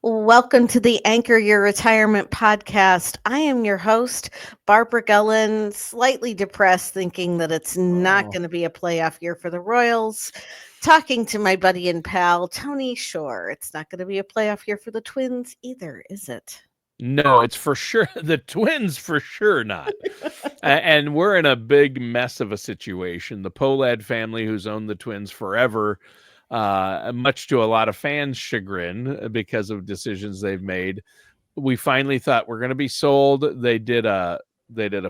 Welcome to the Anchor Your Retirement podcast. I am your host, Barbara Gullen, slightly depressed, thinking that it's not Oh, going to be a playoff year for the Royals. Talking to my buddy and pal, Tony Shore. It's not going to be a playoff year for the Twins either, is it? no, it's for sure. The Twins for sure not. And we're in a big mess of a situation. The Polad family, who's owned the Twins forever, much to a lot of fans' chagrin because of decisions they've made, we finally thought we're going to be sold. They did a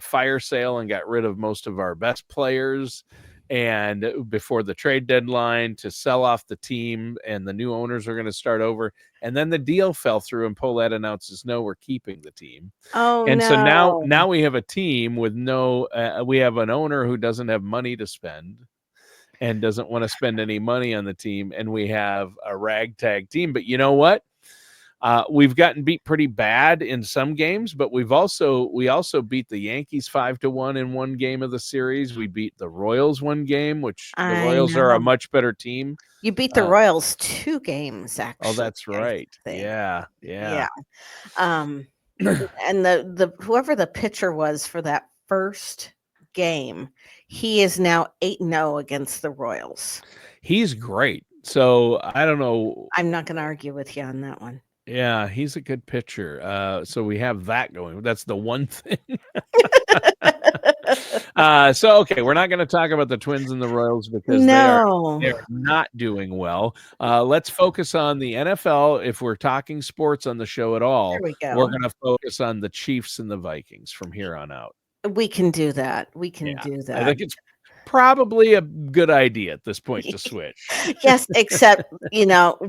fire sale and got rid of most of our best players, and before the trade deadline to sell off the team, and the new owners are going to start over. And then the deal fell through, and Paulette announces, no, we're keeping the team. Oh, And so now no. now we have a team with no we have an owner who doesn't have money to spend and doesn't want to spend any money on the team, and we have a ragtag team. But you know what? We've gotten beat pretty bad in some games, but we also beat the Yankees 5-1 in one game of the series. We beat the Royals one game, which the I Royals are a know. much better team. You beat the Uh, Royals 2 games, oh, actually, that's I right. think. Yeah, Yeah. yeah. Um, and the whoever the pitcher was for that first game, he is now 8-0 against the Royals. He's great. So I don't know. I'm not gonna argue with you on that one. Yeah, he's a good pitcher. So we have that going. That's the one thing. So okay, we're not going to talk about the Twins and the Royals because No. they're not doing well. Let's focus on the NFL. If we're talking sports on the show at There all, we we're go. going to focus on the Chiefs and the Vikings from here on out. We can do that. We can Yeah, do I that. think it's probably a good idea at this point to switch. Yes, except,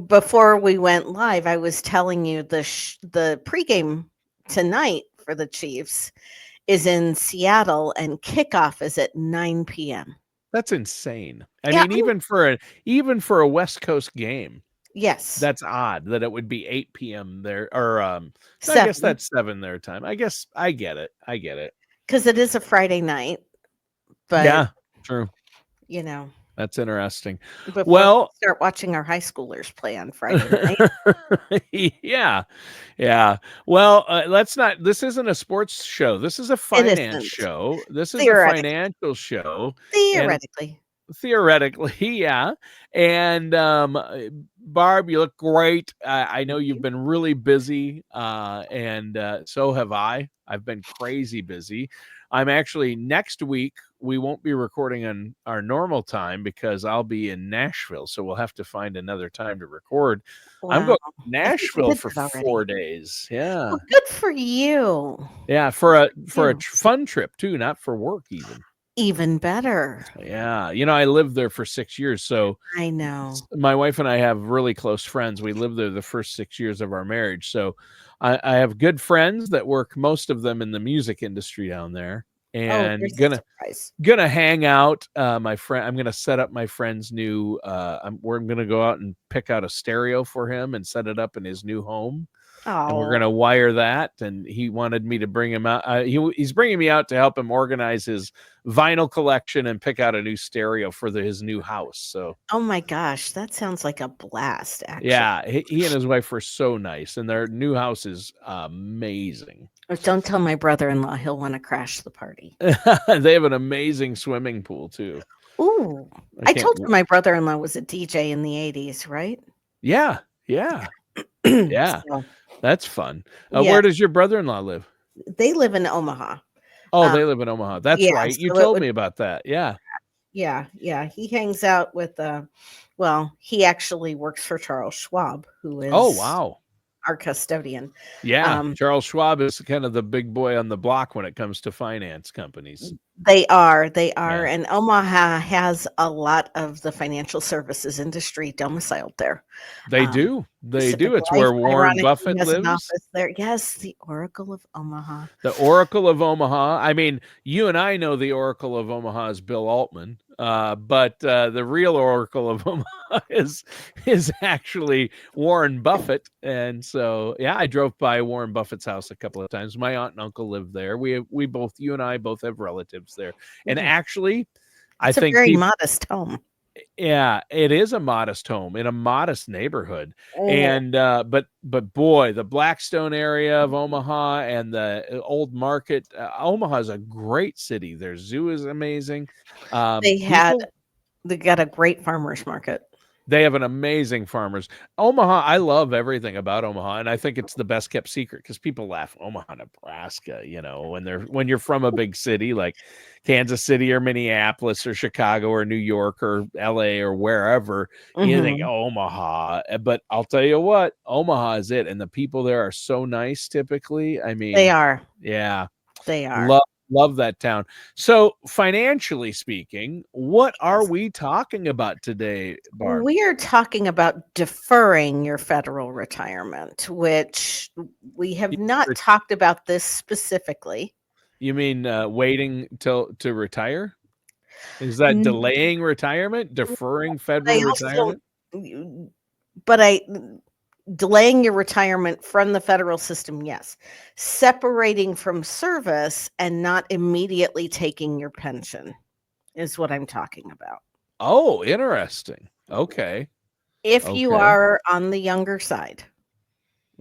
before we went live, I was telling you the pregame tonight for the Chiefs is in Seattle and kickoff is at 9 PM. That's insane. I Yeah, mean, even for a West Coast game, yes, that's odd that it would be 8 p.m. there, or I guess 7, that's 7 their time. I guess I get it. I get it. because it is a Friday night, but, Yeah, true. you know, That's interesting. before we Well, start watching our high schoolers play on Friday night. yeah, yeah. Well, let's not. This isn't a sports show. This is a It finance isn't. show. This is a Theoretically. financial show, and Theoretically. theoretically, yeah. And Barb, you look great. I know Thank you've you. been really busy, and so have I. I've been crazy busy. I'm actually next week. We won't be recording on our normal time because I'll be in Nashville, so we'll have to find another time to record. I'm Wow. going to I think you Nashville did for that already. 4 days. Yeah, Well, good for you. yeah, Good for a for you. fun trip too, not for work even. Even better. Yeah, I lived there for 6 years, so I know. my wife and I have really close friends. We lived there the first 6 years of our marriage, so I have good friends that work, most of them in the music industry down there, Oh, and there's a surprise. gonna hang out. My friend, I'm gonna set up my friend's new. We're gonna go out and pick out a stereo for him and set it up in his new home, and we're Oh, going to wire that. And he wanted me to bring him out. He's bringing me out to help him organize his vinyl collection and pick out a new stereo for his new house. So oh my gosh, that sounds like a blast, actually. yeah, he and his wife were so nice, and their new house is amazing. Don't tell my brother-in-law, he'll wanna crash the party. They have an amazing swimming pool too. Ooh, I I can't. told you my brother-in-law was a DJ in the '80s, right? Yeah, yeah, yeah. So, That's fun. yeah, Where does your brother-in-law live? they live in Omaha. Oh, Um, they live in Omaha. That's yeah, right. You so it told would me about that. Yeah. yeah, he hangs out with, well, he actually works for Charles Schwab, who Oh, is wow. our custodian. Yeah, Um, Charles Schwab is kind of the big boy on the block when it comes to finance companies. they are, Yeah, and Omaha has a lot of the financial services industry domiciled there. they Um, do. They Pacific do. It's Life, where Warren ironically, Buffett has an lives. office there. Yes, the Oracle of Omaha. The Oracle of Omaha. I mean, you and I know the Oracle of Omaha is Bill Altman, but the real Oracle of Omaha is actually Warren Buffett. And so, yeah, I drove by Warren Buffett's house a couple of times. My aunt and uncle live there. You and I both have relatives there. And Ooh, actually, I it's a think very people. modest home. Yeah, it is a modest home in a modest neighborhood. Mhm. And but boy, the Blackstone area of Omaha and the old market, Omaha is a great city. Their zoo is amazing. They had People they got a great farmers market. They have an amazing farmers. Omaha, I love everything about Omaha, and I think it's the best kept secret because people laugh Omaha, Nebraska, when you're from a big city like Kansas City or Minneapolis or Chicago or New York or LA or wherever, you think Mhm. Omaha. But I'll tell you what, Omaha is it. And the people there are so nice typically. I They mean, are. yeah. They are. Love that town. So, financially speaking, what are Yes. we talking about today, Barb? We are talking about deferring your federal retirement, which we have You not talked about this specifically. you mean, waiting till to retire? Is that N delaying retirement? Deferring I federal also retirement? y but I delaying your retirement from the federal system, yes. Separating from service and not immediately taking your pension is what I'm talking about. Oh, interesting. Okay, If you okay. are on the younger side,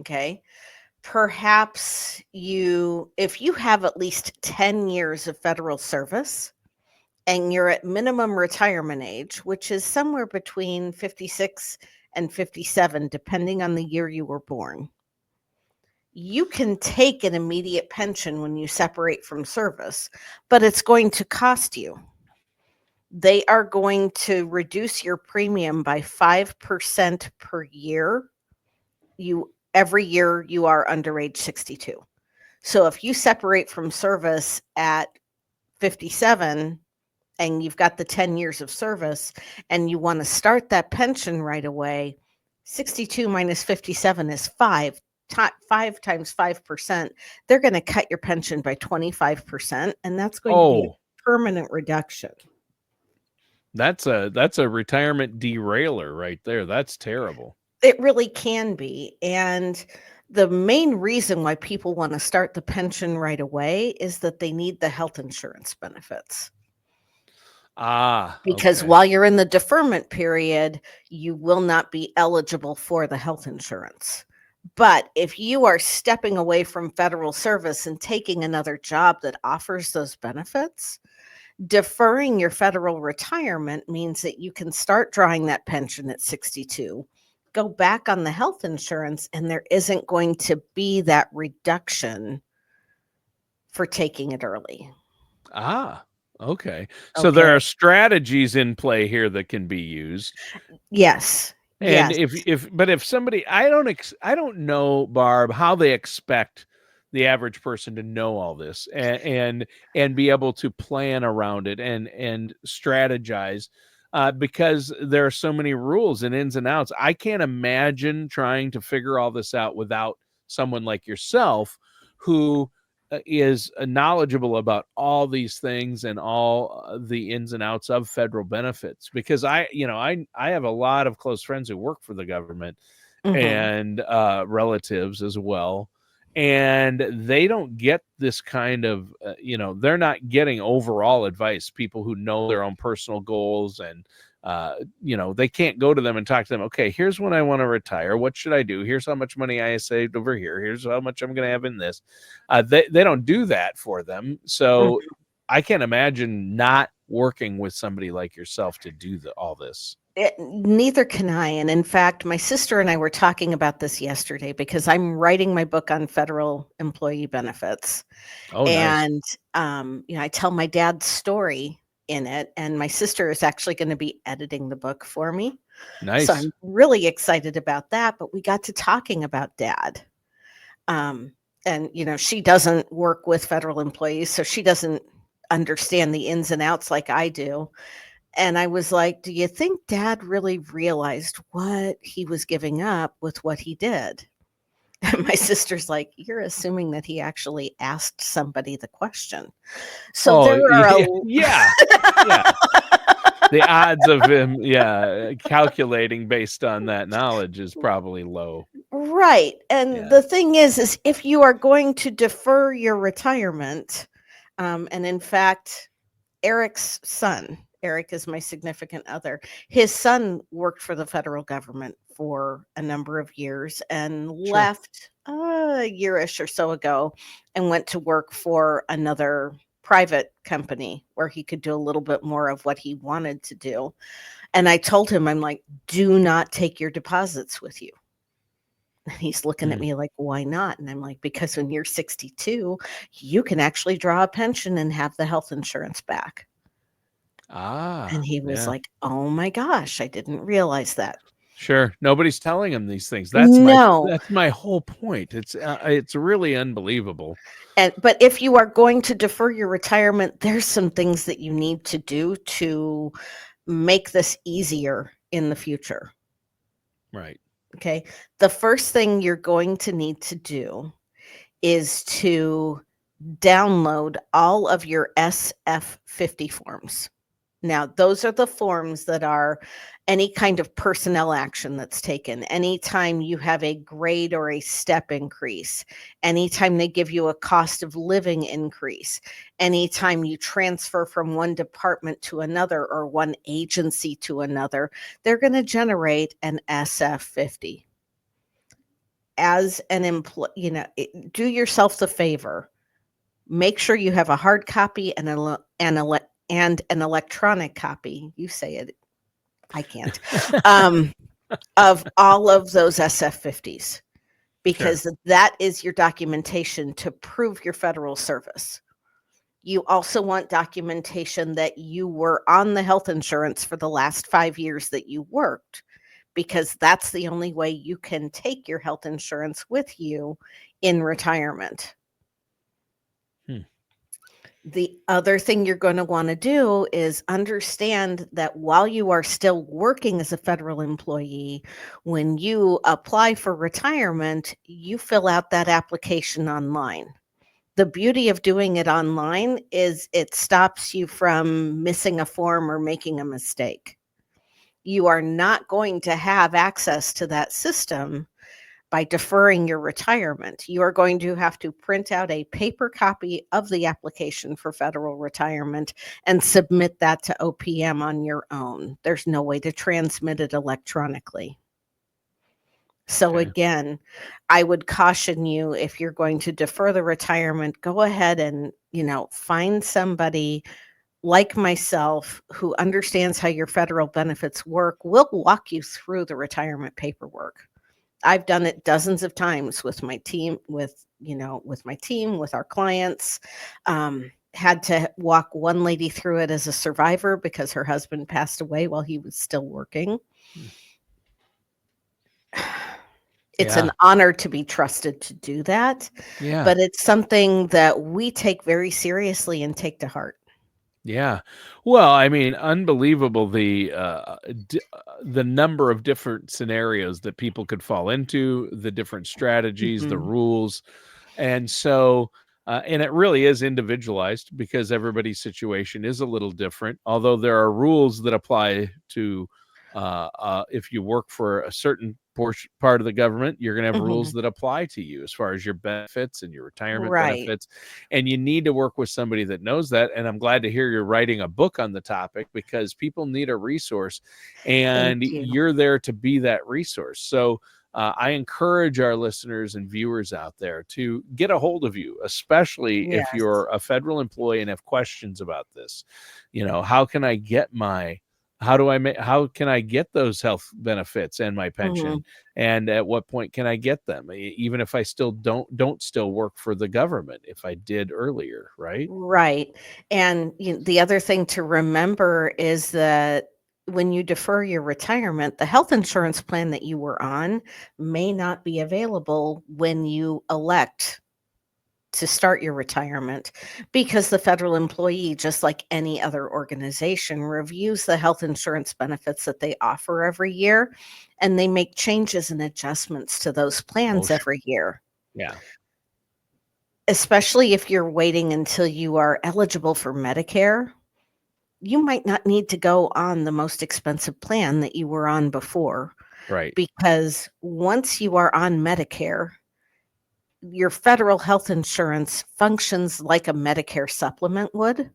okay, perhaps if you have at least 10 years of federal service and you're at minimum retirement age, which is somewhere between 56 and 57, depending on the year you were born, you can take an immediate pension when you separate from service, but it's going to cost you. They are going to reduce your premium by 5% per year. Every year you are under age 62. So if you separate from service at 57 and you've got the 10 years of service and you want to start that pension right away, 62 minus 57 is 5. 5 times 5%, they're going to cut your pension by 25%, and that's going to be Oh, a permanent reduction. that's a retirement derailer right there. That's terrible. It really can be. And the main reason why people want to start the pension right away is that they need the health insurance benefits. Ah, Because okay. while you're in the deferment period, you will not be eligible for the health insurance. But if you are stepping away from federal service and taking another job that offers those benefits, deferring your federal retirement means that you can start drawing that pension at 62, go back on the health insurance, and there isn't going to be that reduction for taking it early. Ah, okay. So there Okay. are strategies in play here that can be used. Yes. And Yes. if somebody I don't know, Barb, how they expect the average person to know all this and be able to plan around it and strategize, because there are so many rules and ins and outs. I can't imagine trying to figure all this out without someone like yourself who is knowledgeable about all these things and all the ins and outs of federal benefits, because I have a lot of close friends who work for the government Mhm. and relatives as well, and they don't get this kind of they're not getting overall advice. People who know their own personal goals and they can't go to them and talk to them. Okay, here's when I want to retire. What should I do? Here's how much money I saved over here. Here's how much I'm going to have in this. They don't do that for them. So Mhm. I can't imagine not working with somebody like yourself to do all this. Neither can I. And in fact, my sister and I were talking about this yesterday because I'm writing my book on federal employee benefits. Oh, nice. And, I tell my dad's story in it, and my sister is actually going to be editing the book for me. So Nice. I'm really excited about that. But we got to talking about dad. Um, and, she doesn't work with federal employees, so she doesn't understand the ins and outs like I do. And I was like, "Do you think dad really realized what he was giving up with what he did?" And my sister's like, "You're assuming that he actually asked somebody the question." So Oh, there are a yeah. Yeah. The odds of him, yeah, calculating based on that knowledge is probably low. Right, and Yeah. the thing is if you are going to defer your retirement, and in fact, Eric's son Eric is my significant other. His son worked for the federal government for a number of years and Sure. left a yearish or so ago and went to work for another private company where he could do a little bit more of what he wanted to do. And I told him, I'm like, do not take your deposits with you. And he's looking at Mm. me like, why not? And I'm like, because when you're 62, you can actually draw a pension and have the health insurance back. And he was Yeah. like, "Oh my gosh, I didn't realize that." Sure. Nobody's telling him these things. No. That's my whole point. It's really unbelievable. But if you are going to defer your retirement, there's some things that you need to do to make this easier in the future. Right. Okay. The first thing you're going to need to do is to download all of your SF50 forms. Now, those are the forms that are any kind of personnel action that's taken, anytime you have a grade or a step increase, anytime they give you a cost of living increase, anytime you transfer from one department to another or one agency to another, they're going to generate an SF50. As an employee, do yourself the favor. Make sure you have a hard copy and and an electronic copy. You say it, I can't. Um, of all of those SF50s, Sure. because that is your documentation to prove your federal service. You also want documentation that you were on the health insurance for the last 5 years that you worked, because that's the only way you can take your health insurance with you in retirement. Hmm. The other thing you're going to want to do is understand that while you are still working as a federal employee, when you apply for retirement, you fill out that application online. The beauty of doing it online is it stops you from missing a form or making a mistake. You are not going to have access to that system by deferring your retirement. You are going to have to print out a paper copy of the application for federal retirement and submit that to OPM on your own. There's no way to transmit it electronically. So Okay. again, I would caution you, if you're going to defer the retirement, go ahead and, find somebody like myself who understands how your federal benefits work. We'll walk you through the retirement paperwork. I've done it dozens of times with my team, with our clients. Had to walk one lady through it as a survivor because her husband passed away while he was still working. Hmm. It's an Yeah. honor to be trusted to do that, Yeah. but it's something that we take very seriously and take to heart. Yeah. Well, I mean, unbelievable the number of different scenarios that people could fall into, the different strategies, the Mhm. rules. And so and it really is individualized because everybody's situation is a little different. Although there are rules that apply to if you work for a certain part of the government, you're going to have rules Mhm. that apply to you as far as your benefits and your retirement Right. benefits, and you need to work with somebody that knows that. And I'm glad to hear you're writing a book on the topic because people need a resource, Thank and you. you're there to be that resource. So I encourage our listeners and viewers out there to get a hold of you, especially if Yes. you're a federal employee and have questions about this. How can I get how can I get those health benefits and my pension? Mhm. And at what point can I get them? Even if I still don't still work for the government, if I did earlier, right? Right. And the other thing to remember is that when you defer your retirement, the health insurance plan that you were on may not be available when you elect to start your retirement, because the federal employee, just like any other organization, reviews the health insurance benefits that they offer every year, and they make changes and adjustments to those Oh, plans sure. every year. Yeah. Especially if you're waiting until you are eligible for Medicare, you might not need to go on the most expensive plan that you were on before, Right. because once you are on Medicare, your federal health insurance functions like a Medicare supplement would.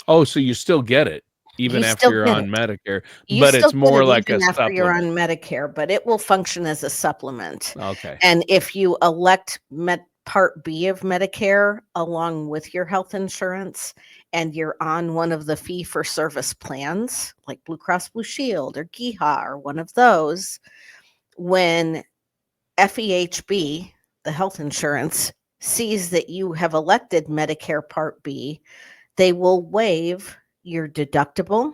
Oh, so you still get it. even You after still you're get on it. Medicare, You but still it's get more it like even a after you're on supplement. Medicare, but it will function as a supplement. Okay. And if you elect Part B of Medicare along with your health insurance, and you're on one of the fee-for-service plans, like Blue Cross Blue Shield or GEHA or one of those, when FEHB, the health insurance, sees that you have elected Medicare Part B, they will waive your deductible,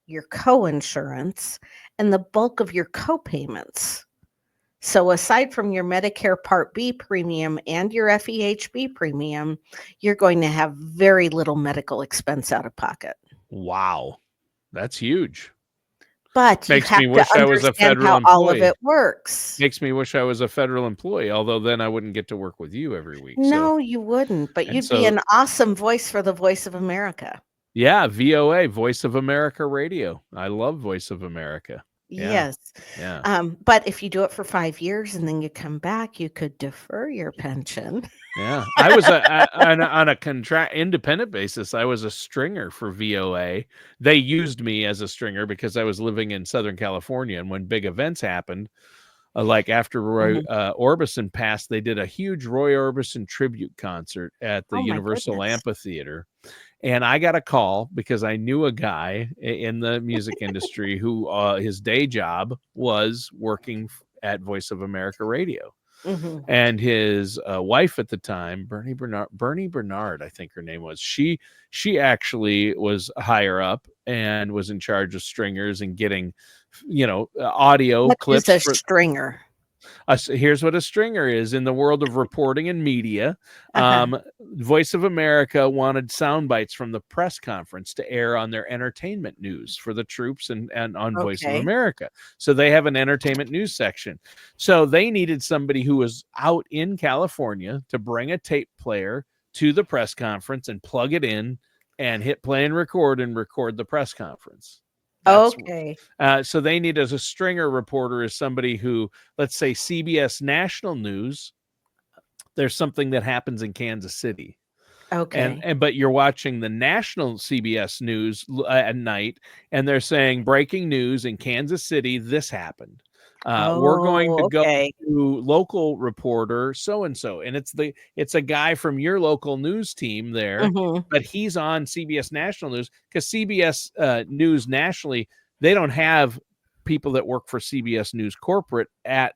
your co-insurance, and the bulk of your co-payments. So aside from your Medicare Part B premium and your FEHB premium, you're going to have very little medical expense out of pocket. Wow. That's huge. But you Makes me have to wish I was a understand federal how all of employee. it works. Makes me wish I was a federal employee, although then I wouldn't get to work with you every week. So, No, you wouldn't, but and you'd be so, an awesome voice for the Voice of America. yeah, VOA, Voice of America Radio. I love Voice of America. Yeah. Yes. Yeah. But if you do it for 5 years and then you come back, you could defer your pension. Yeah. I was on a contract independent basis. I was a stringer for VOA. They used me as a stringer because I was living in Southern California. And when big events happened, like after Roy Mhm. Orbison passed, they did a huge Roy Orbison tribute concert at the Oh my Universal goodness. Amphitheater. And I got a call because I knew a guy in the music industry who his day job was working at Voice of America Radio. Mhm. And his wife at the time, Bernie Bernard, I think her name was. She actually was higher up and was in charge of stringers and getting, audio What is clips a for. stringer? Here's what a stringer is in the world of reporting and media. Uh-huh. Voice of America wanted sound bites from the press conference to air on their entertainment news for the troops and on Voice of Okay. America. So they have an entertainment news section. So they needed somebody who was out in California to bring a tape player to the press conference and plug it in and hit play and record the press conference. That's Okay. so they need as a stringer reporter is somebody who, let's say CBS National News, there's something that happens in Kansas City. Okay. And but you're watching the national CBS News at night, and they're saying breaking news in Kansas City. This happened. We're going to Oh, go okay. to local reporter so and so, and it's a guy from your local news team there, Mhm. but he's on CBS National News because CBS News nationally they don't have people that work for CBS News corporate at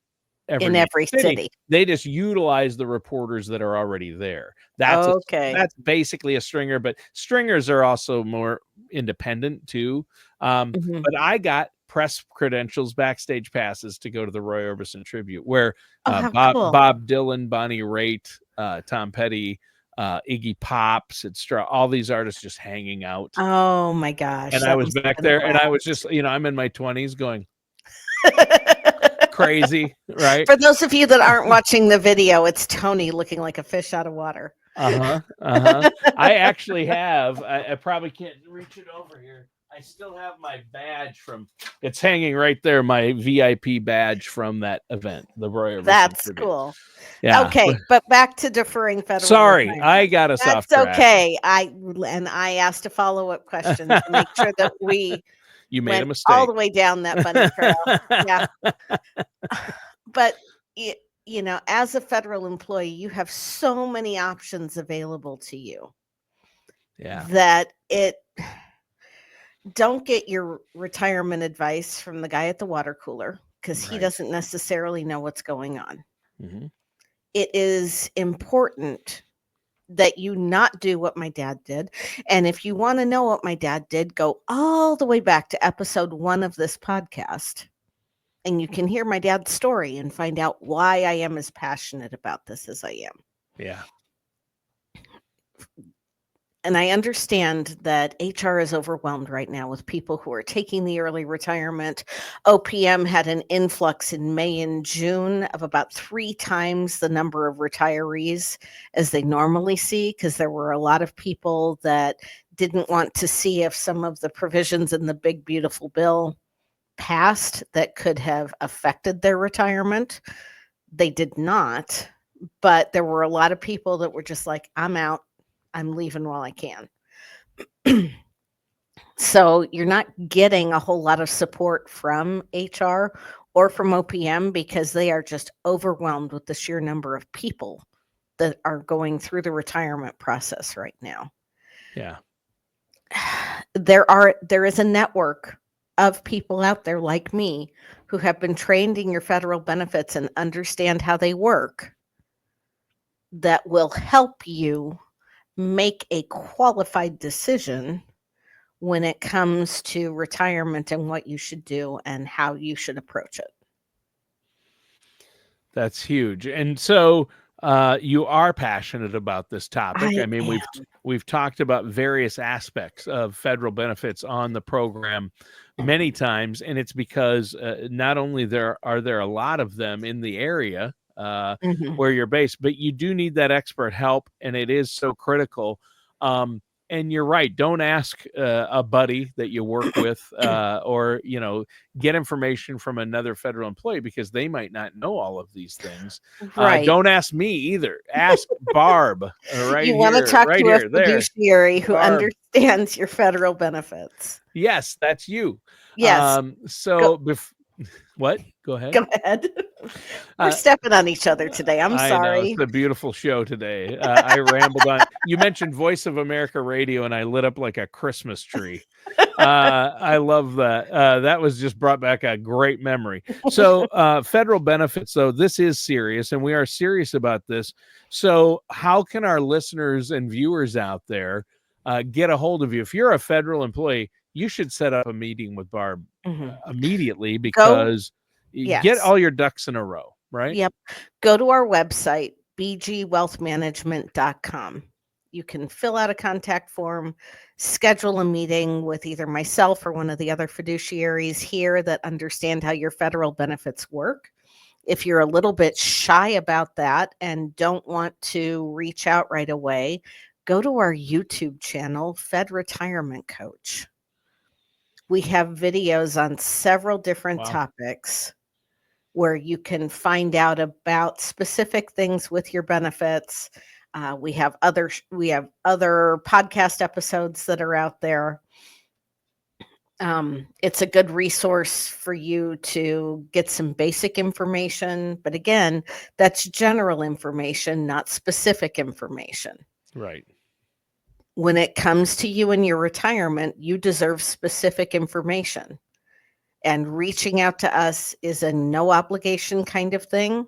In every every city. city. They just utilize the reporters that are already there. That's Okay. basically a stringer, but stringers are also more independent too. Mhm. But I got press credentials, backstage passes to go to the Roy Orbison tribute, where Oh, how cool. Bob Dylan, Bonnie Raitt, Tom Petty, Iggy Pop, Sid Strauss, all these artists just hanging out. Oh my gosh, And I that was must have back been a there, and I was blast. just, I'm in my 20s going crazy, right? For those of you that aren't watching the video, it's Tony looking like a fish out of water. Uh-huh, uh-huh. I actually have I probably can't reach it over here. I still have my badge it's hanging right there, my VIP badge from that event, the Roy Orbison That's tribute. cool. Yeah. Okay, but back to deferring federal Sorry, I retirement. got us off That's track. okay. I asked a follow-up question to make sure that we You made a went all mistake. the way down that bunny trail. Yeah. But as a federal employee, you have so many options available to you Yeah, that don't get your retirement advice from the guy at the water cooler because he right. doesn't necessarily know what's going on. Mhm. It is important that you not do what my dad did. And if you want to know what my dad did, go all the way back to episode 1 of this podcast. And you can hear my dad's story and find out why I am as passionate about this as I am. Yeah. And I understand that HR is overwhelmed right now with people who are taking the early retirement. OPM had an influx in May and June of about 3 times the number of retirees as they normally see, because there were a lot of people that didn't want to see if some of the provisions in the big, beautiful bill passed that could have affected their retirement. They did not, but there were a lot of people that were just like, I'm out. I'm leaving while I can. So you're not getting a whole lot of support from HR or from OPM because they are just overwhelmed with the sheer number of people that are going through the retirement process right now. Yeah. There is a network of people out there like me who have been trained in your federal benefits and understand how they work that will help you make a qualified decision when it comes to retirement and what you should do and how you should approach it. That's huge. And so you are passionate about this topic. I I mean, am. we've talked about various aspects of federal benefits on the program many times, and it's because not only are there a lot of them in the area Mhm. where you're based, but you do need that expert help, and it is so critical. And you're right. Don't ask a buddy that you work with, or get information from another federal employee because they might not know all of these things. Right. Don't ask me either. Ask Barb You want to talk right to a here, there. fiduciary who Barb. understands your federal benefits. Yes, that's you. Yes. Go So, what? Go ahead. go ahead. We're Uh, stepping on each other today. I'm I know it's sorry. a beautiful show today. I rambled on. You mentioned Voice of America Radio, and I lit up like a Christmas tree. I love that. That was just brought back a great memory. So, federal benefits, though, this is serious, and we are serious about this. So, how can our listeners and viewers out there get a hold of you? If you're a federal employee, you should set up a meeting with Barb Mhm. immediately Go because you get Yes. all your ducks in a row, right? Yep. Go to our website, bgwealthmanagement.com. You can fill out a contact form, schedule a meeting with either myself or one of the other fiduciaries here that understand how your federal benefits work. If you're a little bit shy about that and don't want to reach out right away, go to our YouTube channel, Fed Retirement Coach. We have videos on several different Wow. topics where you can find out about specific things with your benefits. We have other podcast episodes that are out there. It's a good resource for you to get some basic information, but again, that's general information, not specific information. Right. When it comes to you and your retirement, you deserve specific information. And reaching out to us is a no obligation kind of thing.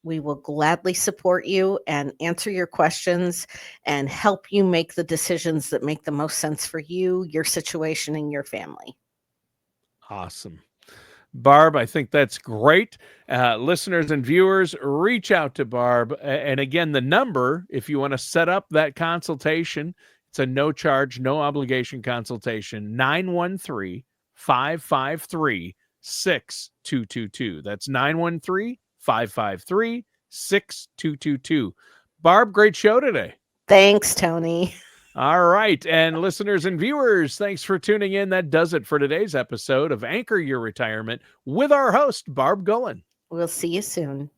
We will gladly support you and answer your questions and help you make the decisions that make the most sense for you, your situation, and your family. Awesome. Barb, I think that's great. Listeners and viewers, reach out to Barb. And again, the number, if you want to set up that consultation, it's a no charge, no obligation consultation, 913 553 6222. That's 913 553 6222. Barb, great show today. Thanks, Tony. All right. And listeners and viewers, thanks for tuning in. That does it for today's episode of Anchor Your Retirement with our host, Barb Gullen. We'll see you soon.